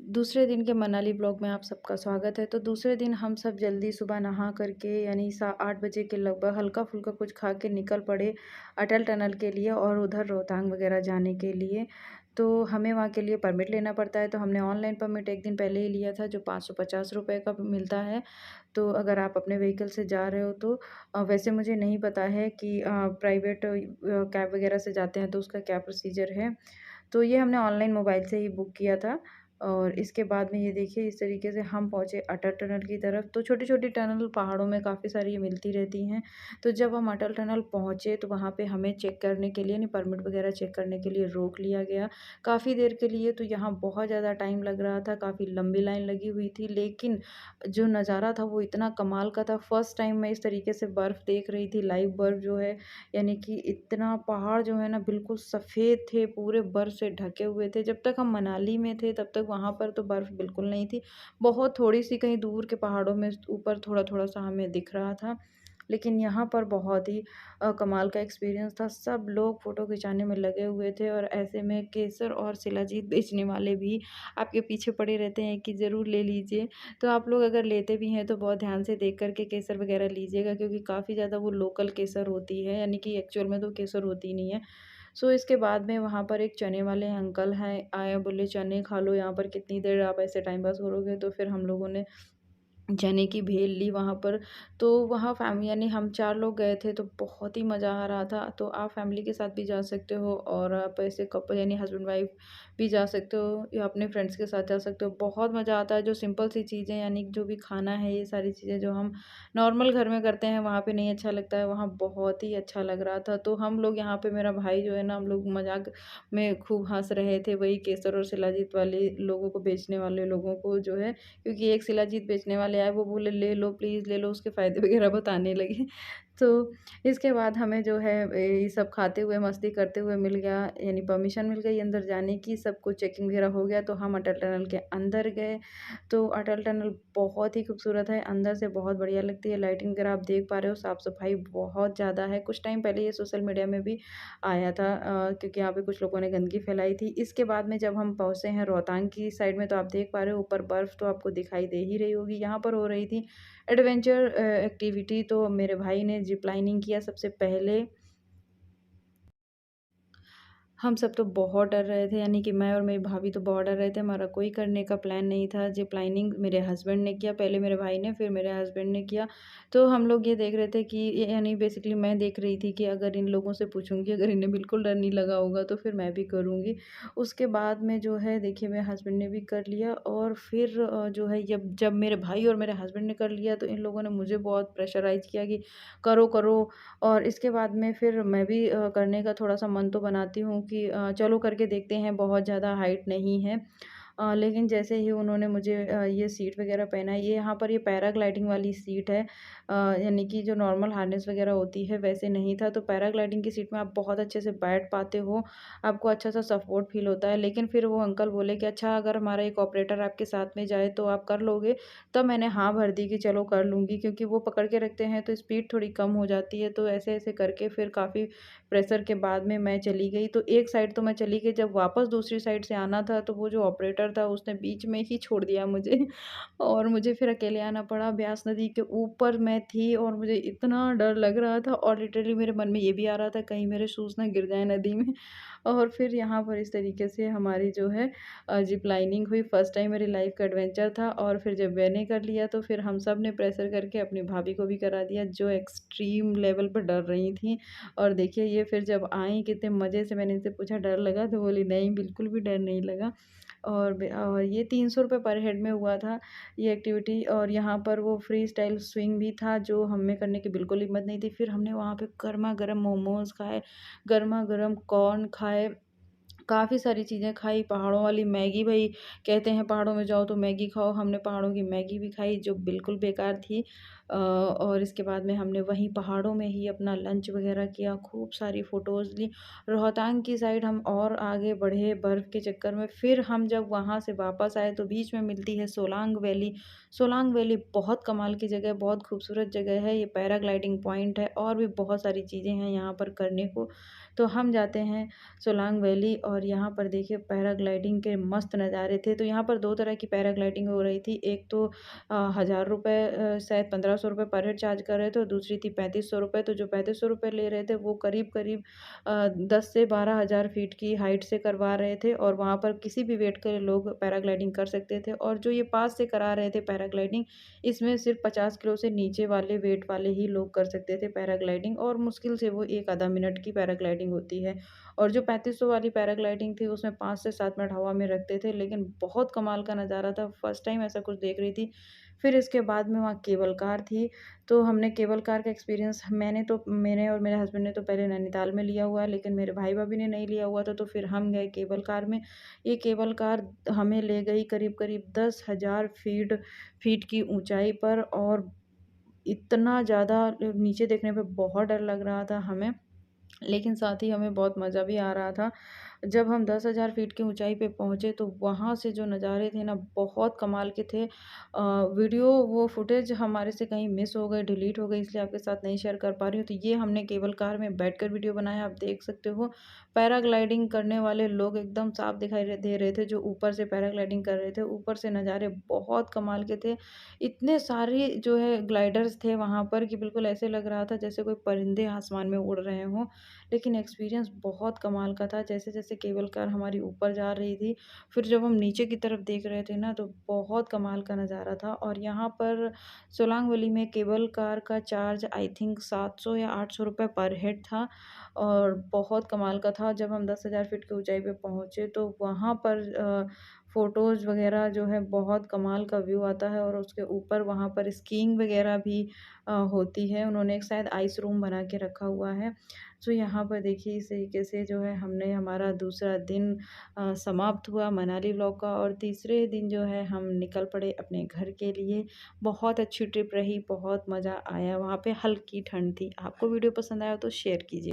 दूसरे दिन के मनाली ब्लॉग में आप सबका स्वागत है। तो दूसरे दिन हम सब जल्दी सुबह नहा करके यानी 8 बजे के लगभग हल्का-फुल्का कुछ खा के निकल पड़े अटल टनल के लिए और उधर रोहतांग वगैरह जाने के लिए। तो हमें वहाँ के लिए परमिट लेना पड़ता है, तो हमने ऑनलाइन परमिट 1 दिन पहले ही लिया था जो ₹550 का मिलता है। तो अगर आप अपने व्हीकल से जा रहे हो तो वैसे मुझे नहीं पता है कि प्राइवेट कैब वगैरह से जाते हैं तो उसका क्या प्रोसीजर है। तो ये हमने ऑनलाइन मोबाइल से ही बुक किया था और इसके बाद में ये देखिए इस तरीके से हम पहुँचे अटल टनल की तरफ। तो छोटी-छोटी टनल पहाड़ों में काफ़ी सारी मिलती रहती हैं। तो जब हम अटल टनल पहुँचे तो वहाँ पे हमें चेक करने के लिए यानी परमिट वगैरह चेक करने के लिए रोक लिया गया। काफ़ी देर के लिए तो यहाँ बहुत ज़्यादा टाइम लग रहा था, काफ़ी लंबी लाइन लगी हुई थी, लेकिन जो नज़ारा था वो इतना कमाल का था। फर्स्ट टाइम मैं इस तरीके से बर्फ़ देख रही थी, लाइव बर्फ़ जो है, यानी कि इतना पहाड़ जो है ना बिल्कुल सफ़ेद थे, पूरे बर्फ़ से ढके हुए थे। जब तक हम मनाली में थे तब तक वहाँ पर तो बर्फ़ बिल्कुल नहीं थी। बहुत थोड़ी-सी कहीं दूर के पहाड़ों में ऊपर थोड़ा-थोड़ा सा हमें दिख रहा था। लेकिन यहाँ पर बहुत ही कमाल का एक्सपीरियंस था। सब लोग फ़ोटो खिंचाने में लगे हुए थे और ऐसे में केसर और शिलाजीत बेचने वाले भी आपके पीछे पड़े रहते हैं कि ज़रूर ले लीजिए। तो आप लोग अगर लेते भी हैं तो बहुत ध्यान से देख कर के केसर वगैरह लीजिएगा, क्योंकि काफ़ी ज़्यादा वो लोकल केसर होती है, यानी कि एक्चुअल में तो केसर होती नहीं है। सो इसके बाद में वहाँ पर एक चने वाले अंकल हैं आए, बोले चने खा लो, यहाँ पर कितनी देर आप ऐसे टाइम पास करोगे। तो फिर हम लोगों ने चने की भेल ली वहाँ पर। तो वहाँ यानी हम 4 लोग गए थे तो बहुत ही मज़ा आ रहा था। तो आप फैमिली के साथ भी जा सकते हो और आप ऐसे कपल यानी हस्बैंड वाइफ भी जा सकते हो या अपने फ्रेंड्स के साथ जा सकते हो। बहुत मज़ा आता है। जो सिंपल सी चीज़ें यानी जो भी खाना है, ये सारी चीज़ें जो हम नॉर्मल घर में करते हैं वहाँ पे नहीं अच्छा लगता है, वहाँ बहुत ही अच्छा लग रहा था। तो हम लोग यहाँ पे, मेरा भाई जो है ना, हम लोग मज़ाक में खूब हँस रहे थे वही केसर और शिलाजीत वाले लोगों को, बेचने वाले लोगों को जो है, क्योंकि एक शिलाजीत बेचने वाले आए, वो बोले ले लो प्लीज़ ले लो, उसके फ़ायदे वगैरह बताने लगे। तो इसके बाद हमें जो है ये सब खाते हुए मस्ती करते हुए मिल गया, यानी परमिशन मिल गई अंदर जाने की, सब कुछ चेकिंग वगैरह हो गया तो हम अटल टनल के अंदर गए। तो अटल टनल बहुत ही खूबसूरत है, अंदर से बहुत बढ़िया लगती है, लाइटिंग वगैरह आप देख पा रहे हो, साफ-सफाई बहुत ज़्यादा है। कुछ टाइम पहले ये सोशल मीडिया में भी आया था क्योंकि यहाँ पे कुछ लोगों ने गंदगी फैलाई थी। इसके बाद में जब हम पहुँचे हैं रोहतांग की साइड में तो आप देख पा रहे हो ऊपर बर्फ़ तो आपको दिखाई दे ही रही होगी। यहाँ पर हो रही थी एडवेंचर एक्टिविटी, तो मेरे भाई ने ज़िप लाइनिंग किया सबसे पहले। हम सब तो बहुत डर रहे थे, यानी कि मैं और मेरी भाभी तो बहुत डर रहे थे, हमारा कोई करने का प्लान नहीं था। ज़िप लाइनिंग मेरे हस्बैंड ने किया, पहले मेरे भाई ने, फिर मेरे हस्बैंड ने किया। तो हम लोग ये देख रहे थे कि यानी बेसिकली मैं देख रही थी कि अगर इन लोगों से पूछूँगी, अगर इन्हें बिल्कुल डर नहीं लगा होगा तो फिर मैं भी करूँगी। उसके बाद में जो है देखिए मेरे हस्बैंड ने भी कर लिया और फिर जो है जब जब मेरे भाई और मेरे हस्बैंड ने कर लिया तो इन लोगों ने मुझे बहुत प्रेशराइज़ किया कि करो, करो। और इसके बाद में फिर मैं भी करने का थोड़ा-सा मन तो बनाती हूँ कि चलो करके देखते हैं, बहुत ज़्यादा हाइट नहीं है। लेकिन जैसे ही उन्होंने मुझे ये सीट वगैरह पहनाई, ये यहाँ पर ये पैराग्लाइडिंग वाली सीट है, यानी कि जो नॉर्मल हार्नेस वगैरह होती है वैसे नहीं था। तो पैराग्लाइडिंग की सीट में आप बहुत अच्छे से बैठ पाते हो, आपको अच्छा-सा सपोर्ट फ़ील होता है। लेकिन फिर वो अंकल बोले कि अच्छा अगर हमारा एक ऑपरेटर आपके साथ में जाए तो आप कर लोगे? तब मैंने हाँ भर दी कि चलो कर लूँगी, क्योंकि वो पकड़ के रखते हैं तो स्पीड थोड़ी कम हो जाती है। तो ऐसे-ऐसे करके फिर काफ़ी प्रेशर के बाद में मैं चली गई। तो एक साइड तो मैं चली गई, जब वापस दूसरी साइड से आना था तो वो जो ऑपरेटर था उसने बीच में ही छोड़ दिया मुझे और मुझे फिर अकेले आना पड़ा। ब्यास नदी के ऊपर मैं थी और मुझे इतना डर लग रहा था और लिटरली मेरे मन में ये भी आ रहा था कहीं मेरे शूज़ ना गिर जाएँ नदी में। और फिर यहाँ पर इस तरीके से हमारी जो है ज़िप लाइनिंग हुई। फर्स्ट टाइम मेरी लाइफ़ का एडवेंचर था और फिर जब मैंने कर लिया तो फिर हम सब ने प्रेशर करके अपनी भाभी को भी करा दिया, जो एक्सट्रीम लेवल पर डर रही थीं। और देखिए ये फिर जब आईं कितने मज़े से, मैंने इनसे पूछा डर लगा? तो बोली नहीं, बिल्कुल भी डर नहीं लगा। और ये ₹300 पर हेड में हुआ था ये एक्टिविटी, और यहाँ पर वो फ्री स्टाइल स्विंग भी था जो हमें करने की बिल्कुल हिम्मत नहीं थी। फिर हमने वहाँ पे गरमा-गरम मोमोज़ खाए, गरमा-गरम कॉर्न खाए, काफ़ी सारी चीज़ें खाई, पहाड़ों वाली मैगी, भई कहते हैं पहाड़ों में जाओ तो मैगी खाओ, हमने पहाड़ों की मैगी भी खाई जो बिल्कुल बेकार थी। और इसके बाद में हमने वहीं पहाड़ों में ही अपना लंच वग़ैरह किया, खूब सारी फ़ोटोज़ ली। रोहतांग की साइड हम और आगे बढ़े बर्फ़ के चक्कर में, फिर हम जब वहाँ से वापस आए तो बीच में मिलती है सोलांग वैली। सोलांग वैली बहुत कमाल की जगह है, बहुत खूबसूरत जगह है, ये पैराग्लाइडिंग पॉइंट है और भी बहुत सारी चीज़ें हैं यहाँ पर करने को। तो हम जाते हैं सोलांग वैली और यहाँ पर देखिए पैराग्लाइडिंग के मस्त नज़ारे थे। तो यहाँ पर 2 तरह की पैराग्लाइडिंग हो रही थी। एक तो ₹1000 शायद ₹1500 पर हेड चार्ज कर रहे थे और दूसरी थी ₹3500। तो जो ₹3500 ले रहे थे वो करीब-करीब 10 से 12,000 फीट की हाइट से करवा रहे थे और वहाँ पर किसी भी वेट के लोग पैराग्लाइडिंग कर सकते थे। और जो ये पास से करा रहे थे पैराग्लाइडिंग, इसमें सिर्फ़ 50 किलो से नीचे वाले वेट वाले ही लोग कर सकते थे पैराग्लाइडिंग और मुश्किल से वो 1 आधा मिनट की पैराग्लाइडिंग होती है। और जो 3500 वाली पैराग्लाइडिंग थी उसमें 5 से 7 मिनट हवा में रखते थे, लेकिन बहुत कमाल का नज़ारा था। फर्स्ट टाइम ऐसा कुछ देख रही थी। फिर इसके बाद में वहाँ केबल कार थी, तो हमने केबल कार का एक्सपीरियंस मैंने और मेरे हस्बैंड ने तो पहले नैनीताल में लिया हुआ है, लेकिन मेरे भाई-भाभी ने नहीं लिया हुआ था, तो फिर हम गए केबल कार में। ये केबल कार हमें ले गई करीब-करीब 10,000 फीट की ऊँचाई पर और इतना ज़्यादा नीचे देखने पे बहुत डर लग रहा था हमें। लेकिन साथ ही हमें बहुत मज़ा भी आ रहा था। जब हम 10,000 फीट की ऊँचाई पे पहुँचे तो वहाँ से जो नज़ारे थे ना बहुत कमाल के थे। वीडियो वो फुटेज हमारे से कहीं मिस हो गई, डिलीट हो गई, इसलिए आपके साथ नहीं शेयर कर पा रही हूँ। तो ये हमने केबल कार में बैठकर वीडियो बनाया, आप देख सकते हो। पैराग्लाइडिंग करने वाले लोग एकदम साफ दे रहे थे जो ऊपर से पैराग्लाइडिंग कर रहे थे। ऊपर से नज़ारे बहुत कमाल के थे। इतने सारे जो है ग्लाइडर्स थे वहाँ पर कि बिल्कुल ऐसे लग रहा था जैसे कोई परिंदे आसमान में उड़ रहे हों। लेकिन एक्सपीरियंस बहुत कमाल का था। जैसे-जैसे केबल कार हमारी ऊपर जा रही थी, फिर जब हम नीचे की तरफ देख रहे थे ना, तो बहुत कमाल का नज़ारा था। और यहाँ पर सोलांग वैली में केबल कार का चार्ज आई थिंक 700 या ₹800 पर हेड था और बहुत कमाल का था। जब हम 10,000 फीट की ऊँचाई पे पहुँचे, तो वहाँ पर फ़ोटोज़ वग़ैरह जो है बहुत कमाल का व्यू आता है और उसके ऊपर वहाँ पर स्कीइंग वग़ैरह भी होती है। उन्होंने एक शायद आइस रूम बना के रखा हुआ है। तो यहाँ पर देखिए इस तरीके से जो है हमने हमारा दूसरा दिन समाप्त हुआ मनाली व्लॉग का और तीसरे दिन जो है हम निकल पड़े अपने घर के लिए। बहुत अच्छी ट्रिप रही, बहुत मज़ा आया, वहाँ पे हल्की ठंड थी। आपको वीडियो पसंद आया हो तो शेयर कीजिए।